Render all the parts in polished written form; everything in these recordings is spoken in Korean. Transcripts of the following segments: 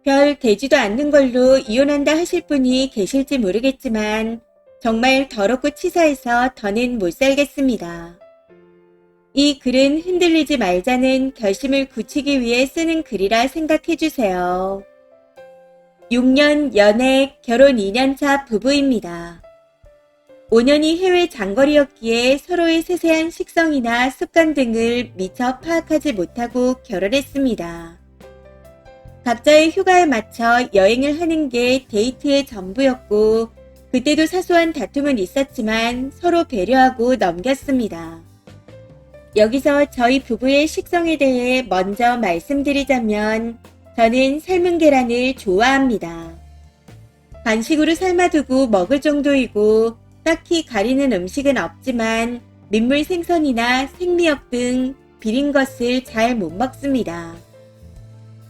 별 되지도 않는 걸로 이혼한다 하실 분이 계실지 모르겠지만 정말 더럽고 치사해서 더는 못 살겠습니다. 이 글은 흔들리지 말자는 결심을 굳히기 위해 쓰는 글이라 생각해 주세요. 6년 연애, 결혼 2년차 부부입니다. 5년이 해외 장거리였기에 서로의 세세한 식성이나 습관 등을 미처 파악하지 못하고 결혼했습니다. 각자의 휴가에 맞춰 여행을 하는 게 데이트의 전부였고 그때도 사소한 다툼은 있었지만 서로 배려하고 넘겼습니다. 여기서 저희 부부의 식성에 대해 먼저 말씀드리자면 저는 삶은 계란을 좋아합니다. 간식으로 삶아두고 먹을 정도이고 딱히 가리는 음식은 없지만 민물 생선이나 생미역 등 비린 것을 잘 못 먹습니다.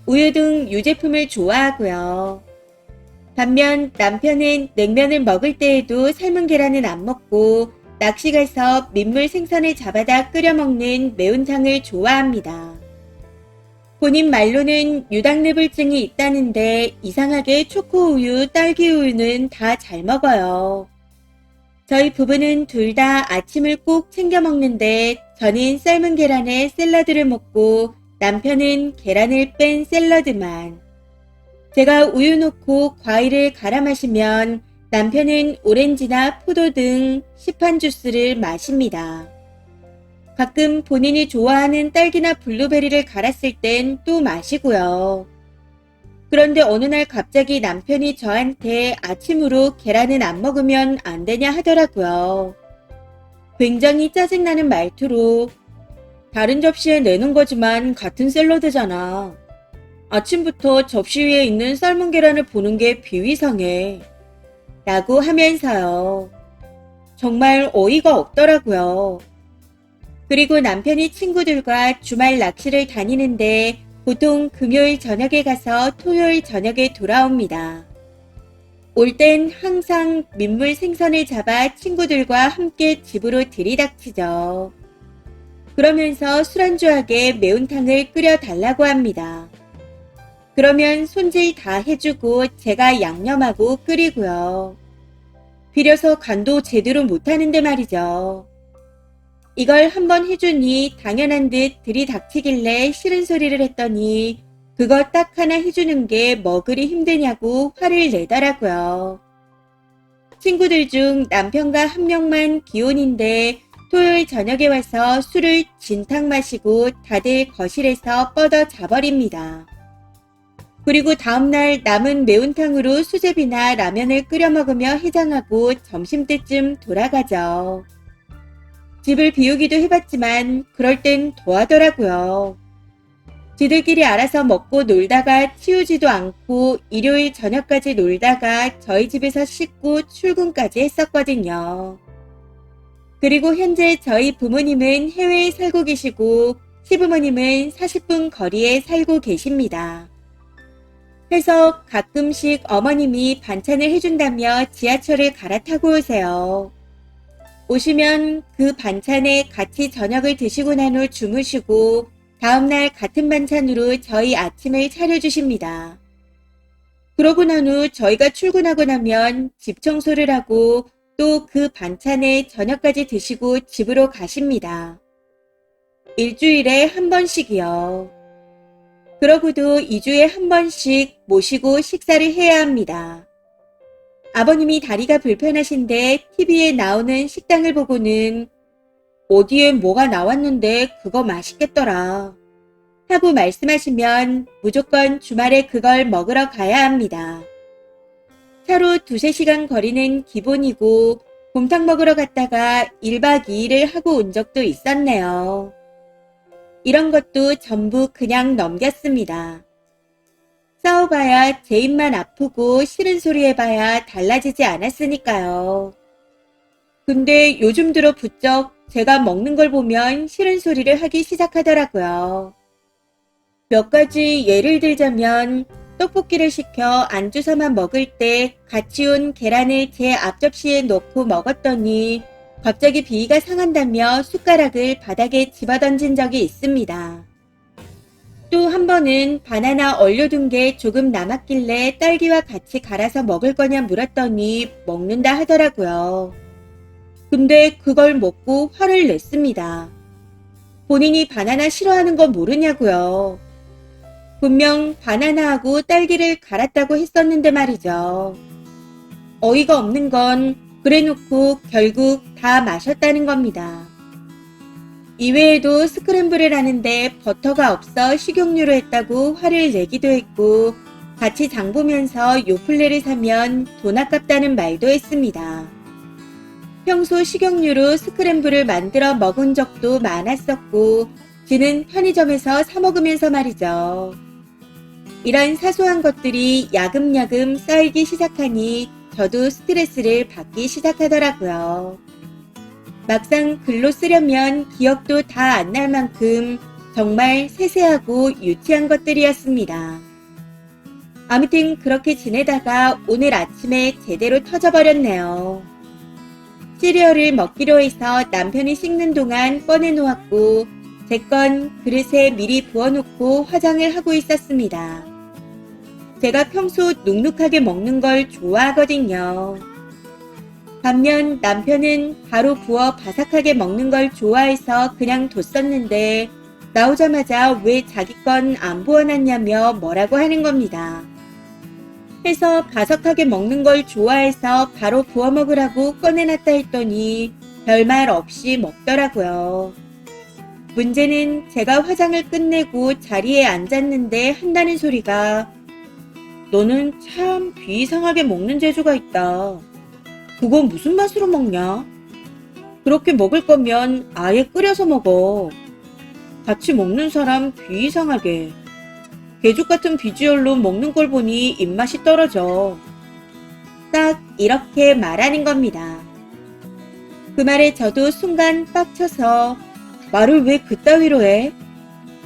우유 등 유제품을 좋아하고요. 반면 남편은 냉면을 먹을 때에도 삶은 계란은 안 먹고 낚시 가서 민물 생선을 잡아다 끓여 먹는 매운탕을 좋아합니다. 본인 말로는 유당뇌불증이 있다는데 이상하게 초코우유, 딸기우유는 다 잘 먹어요. 저희 부부는 둘 다 아침을 꼭 챙겨 먹는데 저는 삶은 계란에 샐러드를 먹고 남편은 계란을 뺀 샐러드만. 제가 우유 넣고 과일을 갈아 마시면 남편은 오렌지나 포도 등 시판 주스를 마십니다. 가끔 본인이 좋아하는 딸기나 블루베리를 갈았을 땐 또 마시고요. 그런데 어느 날 갑자기 남편이 저한테 아침으로 계란은 안 먹으면 안 되냐 하더라고요. 굉장히 짜증나는 말투로 다른 접시에 내는 거지만 같은 샐러드잖아. 아침부터 접시 위에 있는 삶은 계란을 보는 게 비위상해. 라고 하면서요. 정말 어이가 없더라고요. 그리고 남편이 친구들과 주말 낚시를 다니는데 보통 금요일 저녁에 가서 토요일 저녁에 돌아옵니다. 올 땐 항상 민물 생선을 잡아 친구들과 함께 집으로 들이닥치죠. 그러면서 술안주하게 매운탕을 끓여 달라고 합니다. 그러면 손질 다 해주고 제가 양념하고 끓이고요. 비려서 간도 제대로 못하는데 말이죠. 이걸 한번 해주니 당연한 듯 들이닥치길래 싫은 소리를 했더니 그거 딱 하나 해주는 게 뭐 그리 힘드냐고 화를 내더라고요. 친구들 중 남편과 한 명만 기혼인데 토요일 저녁에 와서 술을 진탕 마시고 다들 거실에서 뻗어 자버립니다. 그리고 다음날 남은 매운탕으로 수제비나 라면을 끓여 먹으며 해장하고 점심때쯤 돌아가죠. 집을 비우기도 해봤지만 그럴 땐 더 하더라고요. 지들끼리 알아서 먹고 놀다가 치우지도 않고 일요일 저녁까지 놀다가 저희 집에서 씻고 출근까지 했었거든요. 그리고 현재 저희 부모님은 해외에 살고 계시고 시부모님은 40분 거리에 살고 계십니다. 그래서 가끔씩 어머님이 반찬을 해준다며 지하철을 갈아타고 오세요. 오시면 그 반찬에 같이 저녁을 드시고 난 후 주무시고 다음날 같은 반찬으로 저희 아침을 차려주십니다. 그러고 난 후 저희가 출근하고 나면 집 청소를 하고 또 그 반찬에 저녁까지 드시고 집으로 가십니다. 일주일에 한 번씩이요. 그러고도 2주에 한 번씩 모시고 식사를 해야 합니다. 아버님이 다리가 불편하신데 TV에 나오는 식당을 보고는 어디에 뭐가 나왔는데 그거 맛있겠더라 하고 말씀하시면 무조건 주말에 그걸 먹으러 가야 합니다. 차로 2-3시간 거리는 기본이고 곰탕 먹으러 갔다가 1박 2일을 하고 온 적도 있었네요. 이런 것도 전부 그냥 넘겼습니다. 싸워봐야 제 입만 아프고 싫은 소리 해봐야 달라지지 않았으니까요. 근데 요즘 들어 부쩍 제가 먹는 걸 보면 싫은 소리를 하기 시작하더라고요. 몇 가지 예를 들자면 떡볶이를 시켜 안주 삼아 먹을 때 같이 온 계란을 제 앞접시에 넣고 먹었더니 갑자기 비위가 상한다며 숟가락을 바닥에 집어던진 적이 있습니다. 또 한 번은 바나나 얼려둔 게 조금 남았길래 딸기와 같이 갈아서 먹을 거냐 물었더니 먹는다 하더라고요. 근데 그걸 먹고 화를 냈습니다. 본인이 바나나 싫어하는 거 모르냐고요. 분명 바나나하고 딸기를 갈았다고 했었는데 말이죠. 어이가 없는 건 그래놓고 결국 다 마셨다는 겁니다. 이외에도 스크램블을 하는데 버터가 없어 식용유로 했다고 화를 내기도 했고 같이 장 보면서 요플레를 사면 돈 아깝다는 말도 했습니다. 평소 식용유로 스크램블을 만들어 먹은 적도 많았었고 지는 편의점에서 사 먹으면서 말이죠. 이런 사소한 것들이 야금야금 쌓이기 시작하니 저도 스트레스를 받기 시작하더라고요. 막상 글로 쓰려면 기억도 다 안 날 만큼 정말 세세하고 유치한 것들이었습니다. 아무튼 그렇게 지내다가 오늘 아침에 제대로 터져버렸네요. 시리얼을 먹기로 해서 남편이 씻는 동안 꺼내놓았고 제 건 그릇에 미리 부어놓고 화장을 하고 있었습니다. 제가 평소 눅눅하게 먹는 걸 좋아하거든요. 반면 남편은 바로 부어 바삭하게 먹는 걸 좋아해서 그냥 뒀었는데 나오자마자 왜 자기 건 안 부어놨냐며 뭐라고 하는 겁니다. 해서 바삭하게 먹는 걸 좋아해서 바로 부어 먹으라고 꺼내놨다 했더니 별말 없이 먹더라고요. 문제는 제가 화장을 끝내고 자리에 앉았는데 한다는 소리가 너는 참 비이상하게 먹는 재주가 있다. 그거 무슨 맛으로 먹냐? 그렇게 먹을 거면 아예 끓여서 먹어. 같이 먹는 사람 비이상하게. 개죽 같은 비주얼로 먹는 걸 보니 입맛이 떨어져. 딱 이렇게 말하는 겁니다. 그 말에 저도 순간 빡쳐서 말을 왜 그따위로 해?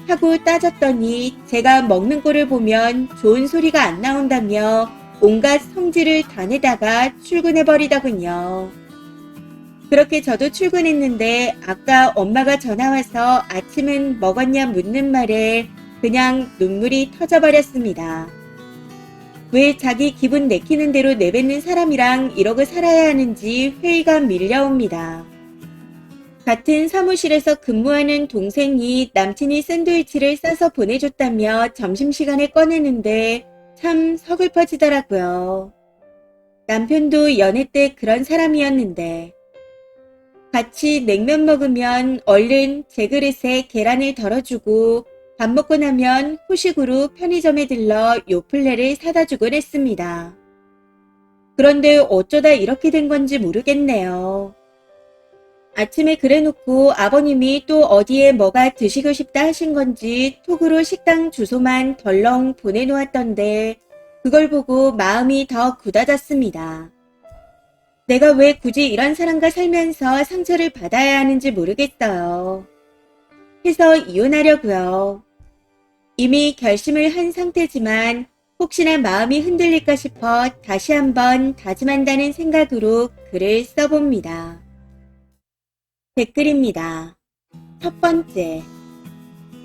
하고 따졌더니 제가 먹는 꼴을 보면 좋은 소리가 안 나온다며 온갖 성질을 다 내다가 출근해버리더군요. 그렇게 저도 출근했는데 아까 엄마가 전화와서 아침은 먹었냐 묻는 말에 그냥 눈물이 터져버렸습니다. 왜 자기 기분 내키는 대로 내뱉는 사람이랑 이러고 살아야 하는지 회의가 밀려옵니다. 같은 사무실에서 근무하는 동생이 남친이 샌드위치를 싸서 보내줬다며 점심시간에 꺼내는데 참 서글퍼지더라고요. 남편도 연애 때 그런 사람이었는데 같이 냉면 먹으면 얼른 제 그릇에 계란을 덜어주고 밥 먹고 나면 후식으로 편의점에 들러 요플레를 사다 주곤 했습니다. 그런데 어쩌다 이렇게 된 건지 모르겠네요. 아침에 그래놓고 아버님이 또 어디에 뭐가 드시고 싶다 하신 건지 톡으로 식당 주소만 덜렁 보내놓았던데 그걸 보고 마음이 더 굳어졌습니다. 내가 왜 굳이 이런 사람과 살면서 상처를 받아야 하는지 모르겠어요. 해서 이혼하려고요. 이미 결심을 한 상태지만 혹시나 마음이 흔들릴까 싶어 다시 한번 다짐한다는 생각으로 글을 써봅니다. 댓글입니다. 첫 번째,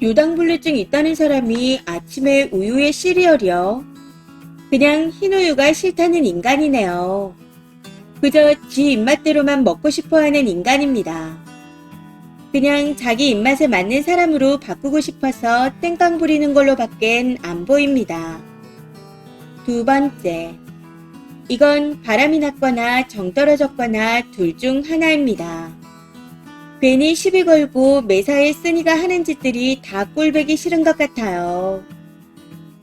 유당불내증 있다는 사람이 아침에 우유에 시리얼이요? 그냥 흰우유가 싫다는 인간이네요. 그저 지 입맛대로만 먹고 싶어하는 인간입니다. 그냥 자기 입맛에 맞는 사람으로 바꾸고 싶어서 땡깡 부리는 걸로 밖엔 안 보입니다. 두 번째, 이건 바람이 났거나 정 떨어졌거나 둘 중 하나입니다. 괜히 시비 걸고 매사에 쓰니가 하는 짓들이 다 꼴보기 싫은 것 같아요.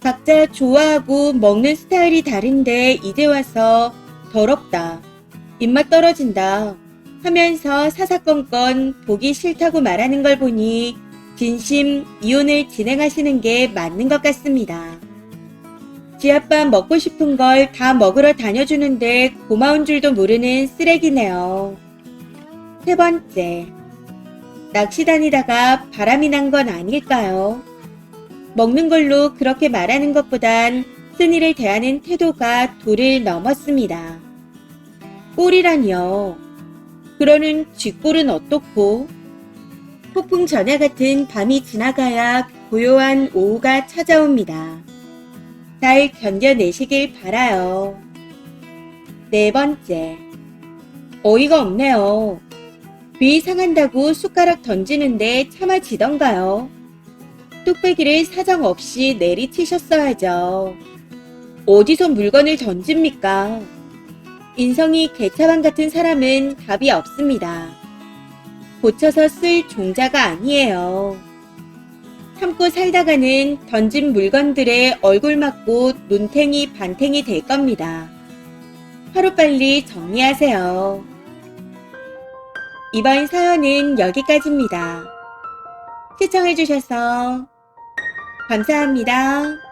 각자 좋아하고 먹는 스타일이 다른데 이제 와서 더럽다, 입맛 떨어진다 하면서 사사건건 보기 싫다고 말하는 걸 보니 진심 이혼을 진행하시는 게 맞는 것 같습니다. 지 아빠 먹고 싶은 걸 다 먹으러 다녀주는데 고마운 줄도 모르는 쓰레기네요. 세 번째, 낚시 다니다가 바람이 난 건 아닐까요? 먹는 걸로 그렇게 말하는 것보단 쓴이를 대하는 태도가 도를 넘었습니다. 꼴이라니요. 그러는 쥐꼴은 어떻고? 폭풍 전야 같은 밤이 지나가야 고요한 오후가 찾아옵니다. 잘 견뎌내시길 바라요. 네 번째, 어이가 없네요. 위 상한다고 숟가락 던지는데 참아지던가요. 뚝배기를 사정없이 내리치셨어야죠. 어디서 물건을 던집니까? 인성이 개차반 같은 사람은 답이 없습니다. 고쳐서 쓸 종자가 아니에요. 참고 살다가는 던진 물건들의 얼굴 맞고 눈탱이 반탱이 될 겁니다. 하루빨리 정리하세요. 이번 사연은 여기까지입니다. 시청해주셔서 감사합니다.